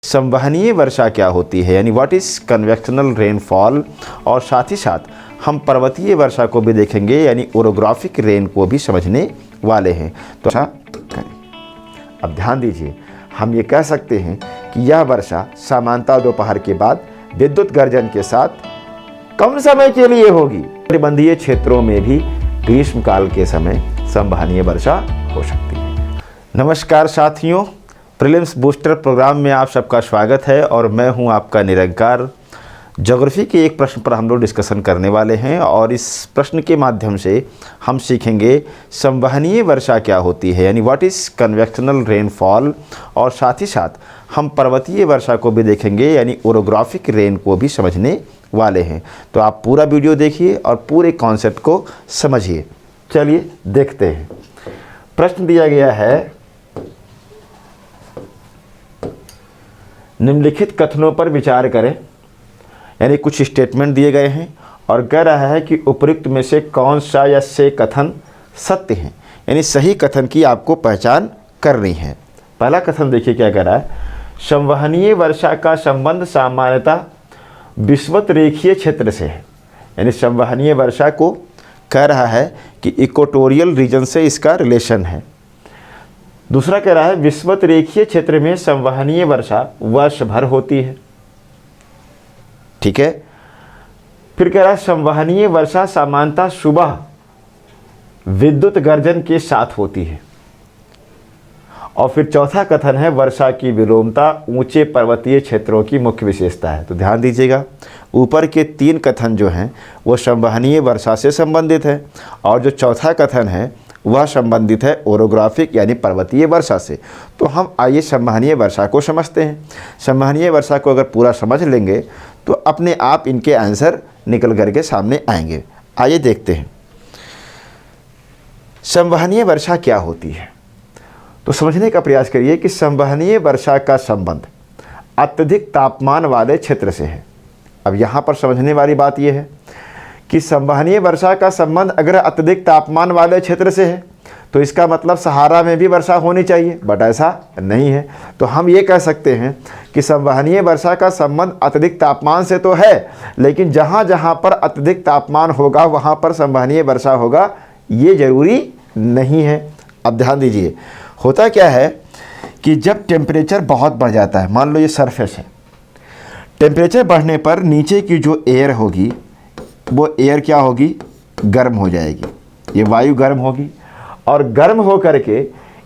संवहनीय वर्षा क्या होती है, यानी व्हाट इज़ कन्वेक्शनल रेनफॉल, और साथ ही साथ हम पर्वतीय वर्षा को भी देखेंगे, यानी ओरोग्राफिक रेन को भी समझने वाले हैं। तो ऐसा करें। अब ध्यान दीजिए, हम ये कह सकते हैं कि यह वर्षा सामान्यतः दोपहर के बाद विद्युत गर्जन के साथ कम समय के लिए होगी। कटिबंधीय क्षेत्रों में भी ग्रीष्मकाल के समय संवहनीय वर्षा हो सकती है। नमस्कार साथियों, प्रीलिम्स बूस्टर प्रोग्राम में आप सबका स्वागत है और मैं हूं आपका निरंकार। ज्योग्राफी के एक प्रश्न पर हम लोग डिस्कशन करने वाले हैं और इस प्रश्न के माध्यम से हम सीखेंगे संवहनीय वर्षा क्या होती है, यानी व्हाट इज़ कन्वेक्शनल रेनफॉल, और साथ ही साथ हम पर्वतीय वर्षा को भी देखेंगे, यानी ओरोग्राफिक रेन को भी समझने वाले हैं। तो आप पूरा वीडियो देखिए और पूरे कॉन्सेप्ट को समझिए। चलिए देखते हैं। प्रश्न दिया गया है, निम्नलिखित कथनों पर विचार करें, यानी कुछ स्टेटमेंट दिए गए हैं और कह रहा है कि उपयुक्त में से कौन सा या से कथन सत्य हैं, यानी सही कथन की आपको पहचान करनी है। पहला कथन देखिए क्या कह रहा है, संवहनीय वर्षा का संबंध सामान्यतः विषुवत रेखीय क्षेत्र से है, यानी संवहनीय वर्षा को कह रहा है कि इक्वेटोरियल रीजन से इसका रिलेशन है। दूसरा कह रहा है विषुवत रेखीय क्षेत्र में संवहनीय वर्षा वर्ष भर होती है। ठीक है। फिर कह रहा है संवहनीय वर्षा सामान्यतः सुबह विद्युत गर्जन के साथ होती है। और फिर चौथा कथन है वर्षा की विलोमता ऊंचे पर्वतीय क्षेत्रों की मुख्य विशेषता है। तो ध्यान दीजिएगा, ऊपर के तीन कथन जो हैं वो संवहनीय वर्षा से संबंधित है और जो चौथा कथन है वह संबंधित है ओरोग्राफिक यानी पर्वतीय वर्षा से। तो हम आइए संवहनीय वर्षा को समझते हैं। संवहनीय वर्षा को अगर पूरा समझ लेंगे तो अपने आप इनके आंसर निकल करके सामने आएंगे। आइए देखते हैं संवहनीय वर्षा क्या होती है। तो समझने का प्रयास करिए कि संवहनीय वर्षा का संबंध अत्यधिक तापमान वाले क्षेत्र से है। अब यहाँ पर समझने वाली बात यह है कि संवहनीय वर्षा का संबंध अगर अत्यधिक तापमान वाले क्षेत्र से है तो इसका मतलब सहारा में भी वर्षा होनी चाहिए, बट ऐसा नहीं है। तो हम ये कह सकते हैं कि संवहनीय वर्षा का संबंध अत्यधिक तापमान से तो है, लेकिन जहाँ जहाँ पर अत्यधिक तापमान होगा वहाँ पर संवहनीय वर्षा होगा ये जरूरी नहीं है। अब ध्यान दीजिए, होता क्या है कि जब टेम्परेचर बहुत बढ़ जाता है, मान लो ये सरफेस है, टेम्परेचर बढ़ने पर नीचे की जो एयर होगी वो एयर क्या होगी, गर्म हो जाएगी। ये वायु गर्म होगी और गर्म हो करके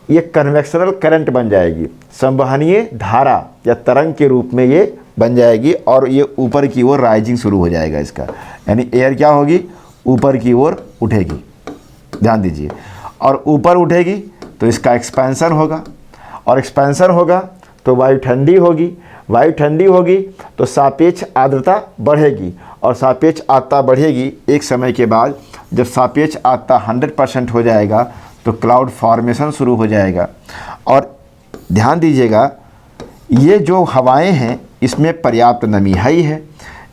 ये कन्वेक्शनल करंट बन जाएगी, संवहनीय धारा या तरंग के रूप में ये बन जाएगी और ये ऊपर की ओर राइजिंग शुरू हो जाएगा इसका, यानी एयर क्या होगी, ऊपर की ओर उठेगी। ध्यान दीजिए, और ऊपर उठेगी तो इसका एक्सपेंशन होगा और एक्सपेंशन होगा तो वायु ठंडी होगी, वायु ठंडी होगी तो सापेक्ष आर्द्रता बढ़ेगी और सापेक्ष आर्द्रता बढ़ेगी। एक समय के बाद जब सापेक्ष आर्द्रता 100% हो जाएगा तो क्लाउड फॉर्मेशन शुरू हो जाएगा। और ध्यान दीजिएगा, ये जो हवाएं हैं इसमें पर्याप्त नमी ही है।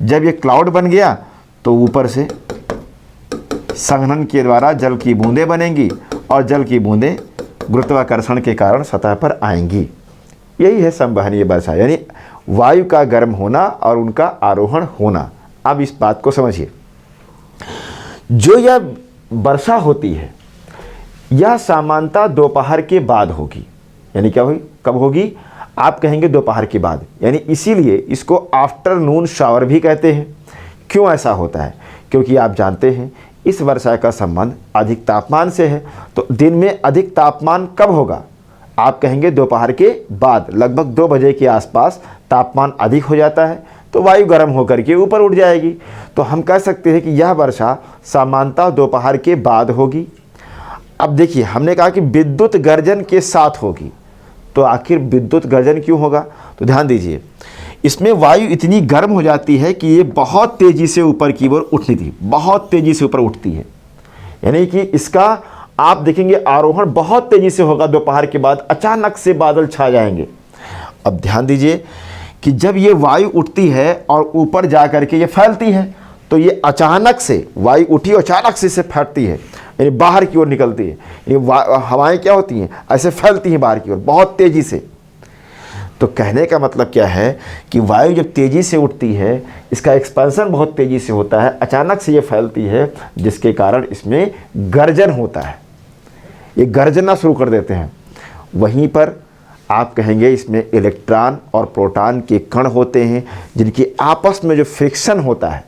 जब ये क्लाउड बन गया तो ऊपर से संघनन के द्वारा जल की बूंदें बनेंगी और जल की बूंदें गुरुत्वाकर्षण के कारण सतह पर आएंगी। यही है संवहनीय वर्षा, यानी वायु का गर्म होना और उनका आरोहण होना। अब इस बात को समझिए, जो यह वर्षा होती है यह सामान्यतः दोपहर के बाद होगी। यानी क्या होगी, कब होगी, आप कहेंगे दोपहर के बाद, यानी इसीलिए इसको आफ्टरनून शावर भी कहते हैं। क्यों ऐसा होता है, क्योंकि आप जानते हैं इस वर्षा का संबंध अधिक तापमान से है। तो दिन में अधिक तापमान कब होगा, आप कहेंगे दोपहर के बाद, लगभग 2 बजे के आसपास तापमान अधिक हो जाता है तो वायु गर्म होकर के ऊपर उठ जाएगी। तो हम कह सकते हैं कि यह वर्षा सामान्यतः दोपहर के बाद होगी। अब देखिए, हमने कहा कि विद्युत गर्जन के साथ होगी, तो आखिर विद्युत गर्जन क्यों होगा। तो ध्यान दीजिए, इसमें वायु इतनी गर्म हो जाती है कि ये बहुत तेज़ी से ऊपर की ओर उठनी थी, बहुत तेज़ी से ऊपर उठती है, यानी कि इसका आप देखेंगे आरोहण बहुत तेज़ी से होगा। दोपहर के बाद अचानक से बादल छा जाएंगे। अब ध्यान दीजिए कि जब ये वायु उठती है और ऊपर जा कर के ये फैलती है तो ये अचानक से वायु उठी और अचानक से इसे फैलती है, यानी बाहर की ओर निकलती है। ये हवाएं क्या होती हैं, ऐसे फैलती हैं बाहर की ओर बहुत तेज़ी से। तो कहने का मतलब क्या है कि वायु जब तेज़ी से उठती है, इसका एक्सपेंशन बहुत तेज़ी से होता है, अचानक से ये फैलती है, जिसके कारण इसमें गर्जन होता है, ये गर्जना शुरू कर देते हैं। वहीं पर आप कहेंगे इसमें इलेक्ट्रॉन और प्रोटॉन के कण होते हैं, जिनकी आपस में जो फ्रिक्शन होता है,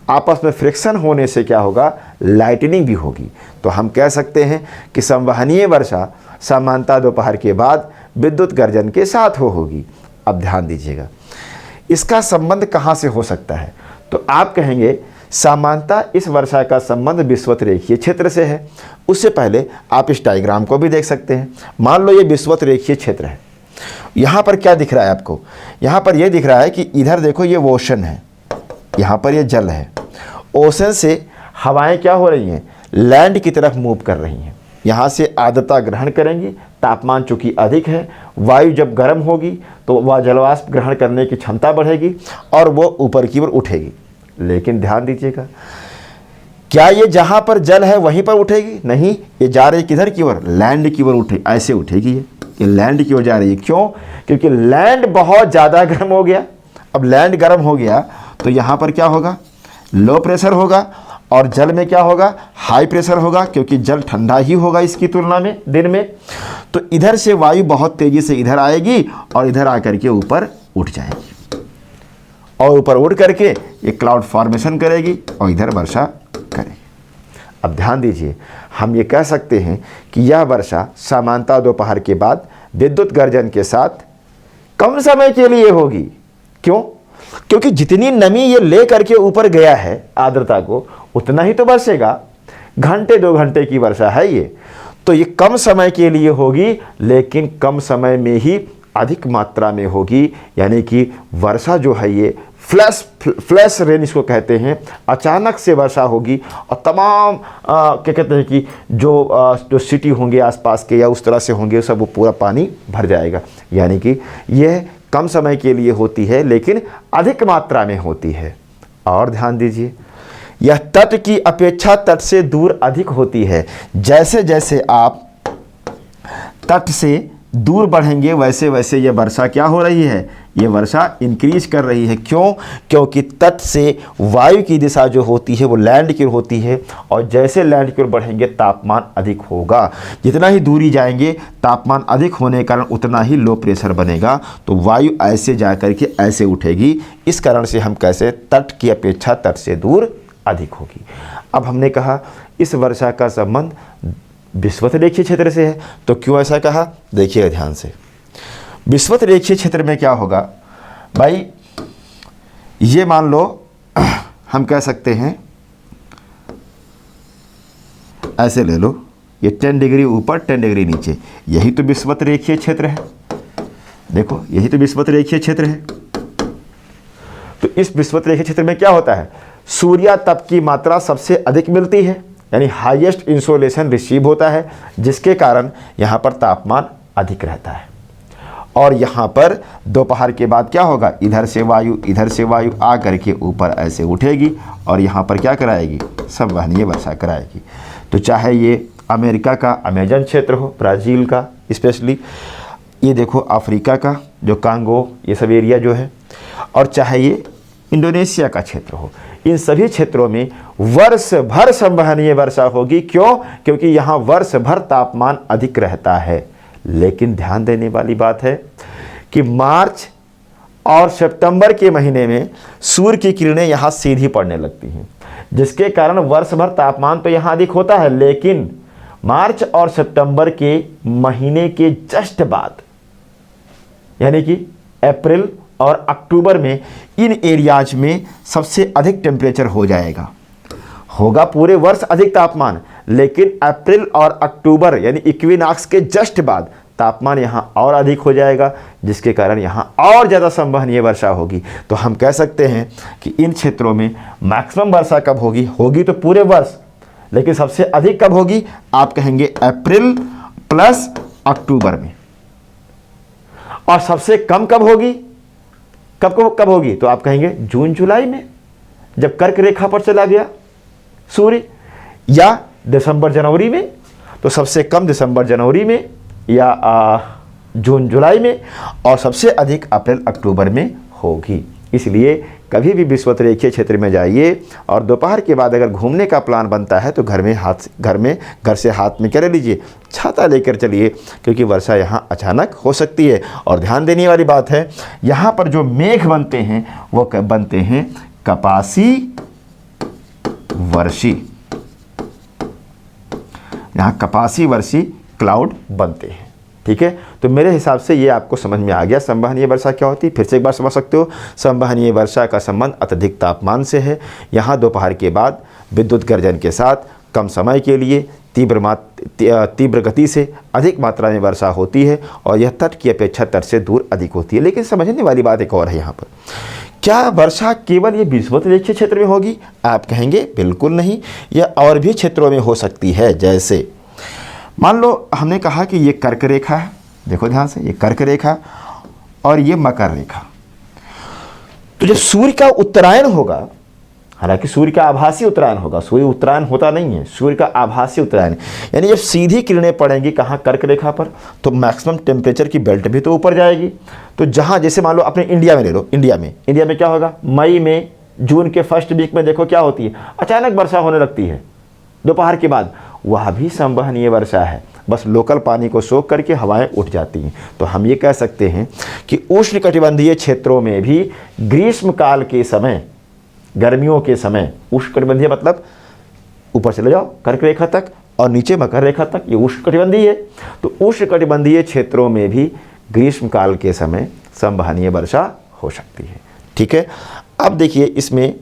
आपस में फ्रिक्शन होने से क्या होगा, लाइटनिंग भी होगी। तो हम कह सकते हैं कि संवहनीय वर्षा सामान्यतः दोपहर के बाद विद्युत गर्जन के साथ होगी। अब ध्यान दीजिएगा, इसका संबंध कहाँ से हो सकता है? तो आप कहेंगे सामान्यतः इस वर्षा का संबंध विषुवत रेखीय क्षेत्र से है। उससे पहले आप इस डायग्राम को भी देख सकते हैं। मान लो ये विषुवत रेखीय क्षेत्र है, यहाँ पर क्या दिख रहा है आपको? यहाँ पर यह दिख रहा है कि इधर देखो ये ओशन है, यहाँ पर ये जल है। ओशन से हवाएं क्या हो रही हैं, लैंड की तरफ मूव कर रही हैं, यहाँ से आर्द्रता ग्रहण करेंगी। तापमान चूँकि अधिक है, वायु जब गर्म होगी तो वह जलवाष्प ग्रहण करने की क्षमता बढ़ेगी और वो ऊपर की ओर उठेगी। लेकिन ध्यान दीजिएगा, क्या ये जहाँ पर जल है वहीं पर उठेगी? नहीं, ये जा रही किधर की ओर, लैंड की ओर उठे, ऐसे उठेगी। ये लैंड की ओर जा रही है। क्यों? क्योंकि लैंड बहुत ज़्यादा गर्म हो गया। अब लैंड गर्म हो गया तो यहाँ पर क्या होगा, लो प्रेशर होगा, और जल में क्या होगा, हाई प्रेशर होगा, क्योंकि जल ठंडा ही होगा इसकी तुलना में दिन में। तो इधर से वायु बहुत तेज़ी से इधर आएगी और इधर आकर के ऊपर उठ जाएगी, और ऊपर उठ करके ये क्लाउड फॉर्मेशन करेगी और इधर वर्षा करेगी। अब ध्यान दीजिए, हम ये कह सकते हैं कि यह वर्षा सामान्यतः दोपहर के बाद विद्युत गर्जन के साथ कम समय के लिए होगी। क्यों? क्योंकि जितनी नमी ये ले करके ऊपर गया है आर्द्रता को, उतना ही तो बरसेगा। घंटे 2 घंटे की वर्षा है ये, तो ये कम समय के लिए होगी, लेकिन कम समय में ही अधिक मात्रा में होगी। यानी कि वर्षा जो है ये फ्लैश रेन इसको कहते हैं, अचानक से वर्षा होगी और तमाम क्या कहते हैं कि जो सिटी होंगे आसपास के या उस तरह से होंगे, सब वो पूरा पानी भर जाएगा। यानी कि यह कम समय के लिए होती है, लेकिन अधिक मात्रा में होती है। और ध्यान दीजिए, यह तट की अपेक्षा तट से दूर अधिक होती है। जैसे जैसे आप तट से दूर बढ़ेंगे वैसे वैसे ये वर्षा क्या हो रही है, ये वर्षा इंक्रीज कर रही है। क्यों? क्योंकि तट से वायु की दिशा जो होती है वो लैंड की ओर होती है, और जैसे लैंड की ओर बढ़ेंगे तापमान अधिक होगा। जितना ही दूरी जाएंगे तापमान अधिक होने के कारण उतना ही लो प्रेशर बनेगा, तो वायु ऐसे जा कर के ऐसे उठेगी। इस कारण से हम कैसे तट की अपेक्षा तट से दूर अधिक होगी। अब हमने कहा इस वर्षा का संबंध विषुवत रेखीय क्षेत्र से है, तो क्यों ऐसा कहा? देखिए ध्यान से, विषुवत रेखीय क्षेत्र में क्या होगा भाई, ये मान लो हम कह सकते हैं ऐसे ले लो, ये 10 डिग्री ऊपर 10 डिग्री नीचे, यही तो विषुवत रेखीय क्षेत्र है। देखो यही तो विषुवत रेखीय क्षेत्र है। तो इस विषुवत रेखीय क्षेत्र में क्या होता है, सूर्य तप की मात्रा सबसे अधिक मिलती है, यानी हाईएस्ट इंसोलेशन रिसीव होता है, जिसके कारण यहाँ पर तापमान अधिक रहता है। और यहाँ पर दोपहर के बाद क्या होगा, इधर से वायु आ करके ऊपर ऐसे उठेगी और यहाँ पर क्या कराएगी, संवहनीय वर्षा कराएगी। तो चाहे ये अमेरिका का अमेजन क्षेत्र हो, ब्राज़ील का स्पेशली, ये देखो अफ्रीका का जो कांगो, ये सब एरिया जो है, और चाहे ये इंडोनेशिया का क्षेत्र हो, इन सभी क्षेत्रों में वर्ष भर संवहनीय वर्षा होगी। क्यों? क्योंकि यहाँ वर्ष भर तापमान अधिक रहता है। लेकिन ध्यान देने वाली बात है कि मार्च और सितंबर के महीने में सूर्य की किरणें यहाँ सीधी पड़ने लगती हैं, जिसके कारण वर्ष भर तापमान तो यहाँ अधिक होता है, लेकिन मार्च और सितंबर के महीने के जस्ट बाद, यानी कि अप्रैल और अक्टूबर में इन एरियाज में सबसे अधिक टेम्परेचर हो जाएगा। होगा पूरे वर्ष अधिक तापमान, लेकिन अप्रैल और अक्टूबर यानी इक्विनॉक्स के जस्ट बाद तापमान यहाँ और अधिक हो जाएगा, जिसके कारण यहाँ और ज़्यादा संवहनीय वर्षा होगी। तो हम कह सकते हैं कि इन क्षेत्रों में मैक्सिमम वर्षा कब होगी, होगी तो पूरे वर्ष, लेकिन सबसे अधिक कब होगी, आप कहेंगे अप्रैल प्लस अक्टूबर में। और सबसे कम कब होगी, कब होगी, तो आप कहेंगे जून जुलाई में, जब कर्क रेखा पर चला गया सूर्य, या दिसंबर जनवरी में। तो सबसे कम दिसंबर जनवरी में, या जून जुलाई में और सबसे अधिक अप्रैल अक्टूबर में होगी। इसलिए कभी भी विषुवत-रेखीय क्षेत्र में जाइए और दोपहर के बाद अगर घूमने का प्लान बनता है तो घर से हाथ में क्या ले लीजिए, छाता लेकर चलिए, क्योंकि वर्षा यहाँ अचानक हो सकती है। और ध्यान देने वाली बात है, यहाँ पर जो मेघ बनते हैं वो बनते हैं कपासी वर्षी, यहाँ कपासी वर्षी क्लाउड बनते हैं। ठीक है, तो मेरे हिसाब से ये आपको समझ में आ गया संवहनीय वर्षा क्या होती है। फिर से एक बार समझ सकते हो, संवहनीय वर्षा का संबंध अत्यधिक तापमान से है। यहाँ दोपहर के बाद विद्युत गर्जन के साथ कम समय के लिए तीव्र गति से अधिक मात्रा में वर्षा होती है और यह तट की अपेक्षा तट से दूर अधिक होती है। लेकिन समझने वाली बात एक और है यहाँ पर, क्या वर्षा केवल ये विषुवत-रेखीय क्षेत्र में होगी? आप कहेंगे बिल्कुल नहीं, यह और भी क्षेत्रों में हो सकती है। जैसे मान लो हमने कहा कि ये कर्क रेखा है, देखो ध्यान से, ये कर्क रेखा और ये मकर रेखा। तो जब सूर्य का उत्तरायण होगा, हालांकि सूर्य का आभासी उत्तरायण होगा, सूर्य उत्तरायण होता नहीं है, सूर्य का आभासी उत्तरायण, यानी जब सीधी किरणें पड़ेंगी कहाँ, कर्क रेखा पर, तो मैक्सिमम टेम्परेचर की बेल्ट भी तो ऊपर जाएगी। तो जहाँ जैसे मान लो अपने इंडिया में ले लो, इंडिया में क्या होगा, मई में जून के फर्स्ट वीक में देखो क्या होती है, अचानक वर्षा होने लगती है दोपहर के बाद, वह भी संवहनीय वर्षा है, बस लोकल पानी को सोख करके हवाएं उठ जाती हैं। तो हम ये कह सकते हैं कि उष्णकटिबंधीय क्षेत्रों में भी ग्रीष्म काल के समय, गर्मियों के समय, उष्णकटिबंधीय मतलब ऊपर चले जाओ कर्क रेखा तक और नीचे मकर रेखा तक, ये उष्णकटिबंधीय है। तो उष्णकटिबंधीय क्षेत्रों में भी ग्रीष्म काल के समय संवहनीय वर्षा हो सकती है। ठीक है, अब देखिए इसमें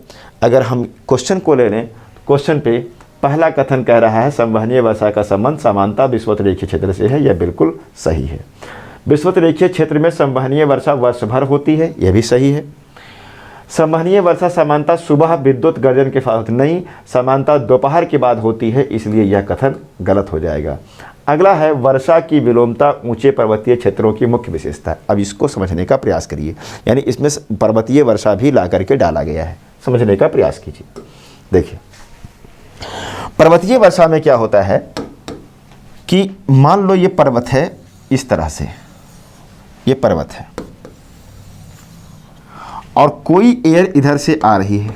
अगर हम क्वेश्चन को ले लें, क्वेश्चन पे पहला कथन कह रहा है संवहनीय वर्षा का संबंध समानता विषुवत-रेखीय क्षेत्र से है, यह बिल्कुल सही है। विषुवत-रेखीय क्षेत्र में संवहनीय वर्षा वर्ष भर होती है, यह भी सही है। संवहनीय वर्षा समानता सुबह विद्युत गर्जन के साथ नहीं, समानता दोपहर के बाद होती है, इसलिए यह कथन गलत हो जाएगा। अगला है वर्षा की विलोमता ऊंचे पर्वतीय क्षेत्रों की मुख्य विशेषता। अब इसको समझने का प्रयास करिए, यानी इसमें पर्वतीय वर्षा भी ला करके डाला गया है, समझने का प्रयास कीजिए। देखिए पर्वतीय वर्षा में क्या होता है कि मान लो ये पर्वत है, इस तरह से ये पर्वत है और कोई एयर इधर से आ रही है,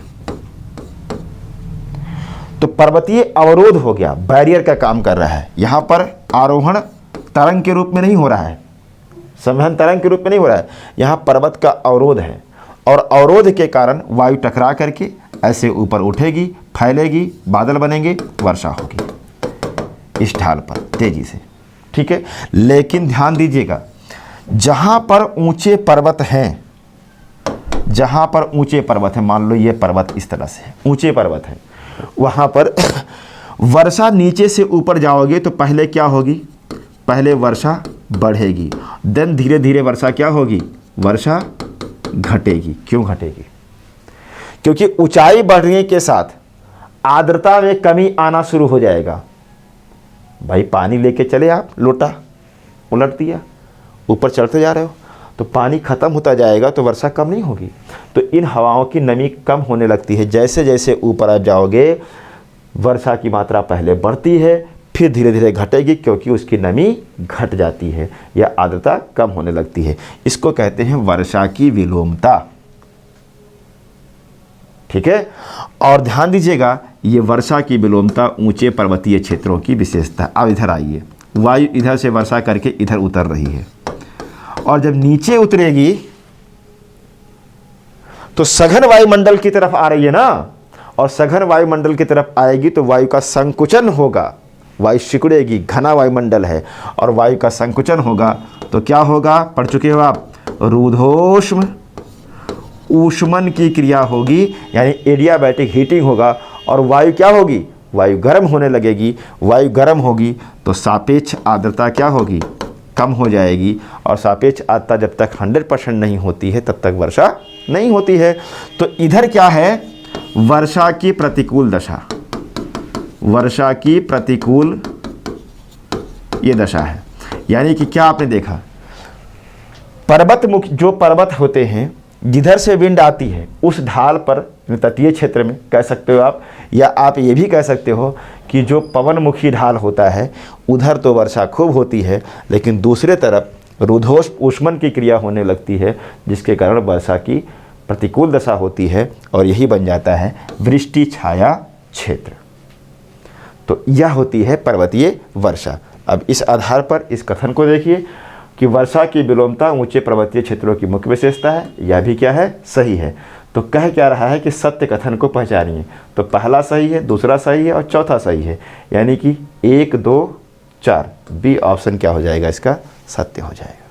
तो पर्वतीय अवरोध हो गया, बैरियर का काम कर रहा है। यहां पर आरोहण तरंग के रूप में नहीं हो रहा है, संवहन तरंग के रूप में नहीं हो रहा है, यहां पर्वत का अवरोध है और अवरोध के कारण वायु टकरा करके ऐसे ऊपर उठेगी, फैलेगी, बादल बनेंगे, वर्षा होगी इस ढाल पर तेजी से। ठीक है, लेकिन ध्यान दीजिएगा, जहां पर ऊंचे पर्वत हैं, जहां पर ऊंचे पर्वत हैं, मान लो ये पर्वत इस तरह से ऊंचे पर्वत है, वहां पर वर्षा नीचे से ऊपर जाओगे तो पहले क्या होगी, पहले वर्षा बढ़ेगी, देन धीरे धीरे वर्षा क्या होगी, वर्षा घटेगी। क्यों घटेगी? क्योंकि ऊंचाई बढ़ने के साथ आर्द्रता में कमी आना शुरू हो जाएगा। भाई पानी लेके चले आप, लोटा उलट दिया, ऊपर चढ़ते जा रहे हो तो पानी खत्म होता जाएगा तो वर्षा कम नहीं होगी। तो इन हवाओं की नमी कम होने लगती है, जैसे जैसे ऊपर आप जाओगे वर्षा की मात्रा पहले बढ़ती है, फिर धीरे धीरे घटेगी क्योंकि उसकी नमी घट जाती है या आर्द्रता कम होने लगती है। इसको कहते हैं वर्षा की विलोमता। ठीक है, और ध्यान दीजिएगा ये वर्षा की विलोमता ऊंचे पर्वतीय क्षेत्रों की विशेषता। अब इधर आइए, वायु इधर से वर्षा करके इधर उतर रही है और जब नीचे उतरेगी तो सघन वायुमंडल की तरफ आ रही है ना, और सघन वायुमंडल की तरफ आएगी तो वायु का संकुचन होगा, वायु सिकुड़ेगी, घना वायुमंडल है और वायु का संकुचन होगा तो क्या होगा, पढ़ चुके हो आप, रुद्धोष्म ऊष्मन की क्रिया होगी, यानी एडियाबैटिक हीटिंग होगा और वायु क्या होगी, वायु गर्म होने लगेगी। वायु गर्म होगी तो सापेक्ष आर्द्रता क्या होगी, कम हो जाएगी और सापेक्ष आर्द्रता जब तक 100% नहीं होती है तब तक वर्षा नहीं होती है। तो इधर क्या है, वर्षा की प्रतिकूल दशा, वर्षा की प्रतिकूल ये दशा है। यानी कि क्या आपने देखा, पर्वत मुख जो पर्वत होते हैं जिधर से विंड आती है उस ढाल पर, तटीय क्षेत्र में कह सकते हो आप, या आप ये भी कह सकते हो कि जो पवनमुखी ढाल होता है उधर तो वर्षा खूब होती है, लेकिन दूसरे तरफ रुद्धोष्ण ऊष्मन की क्रिया होने लगती है, जिसके कारण वर्षा की प्रतिकूल दशा होती है और यही बन जाता है वृष्टि छाया क्षेत्र। तो यह होती है पर्वतीय वर्षा। अब इस आधार पर इस कथन को देखिए कि वर्षा की विलोमता ऊंचे पर्वतीय क्षेत्रों की मुख्य विशेषता है, यह भी क्या है, सही है। तो कह क्या रहा है कि सत्य कथन को पहचानिए। तो पहला सही है, दूसरा सही है और चौथा सही है, यानी कि 1, 2, 4 बी ऑप्शन क्या हो जाएगा, इसका सत्य हो जाएगा।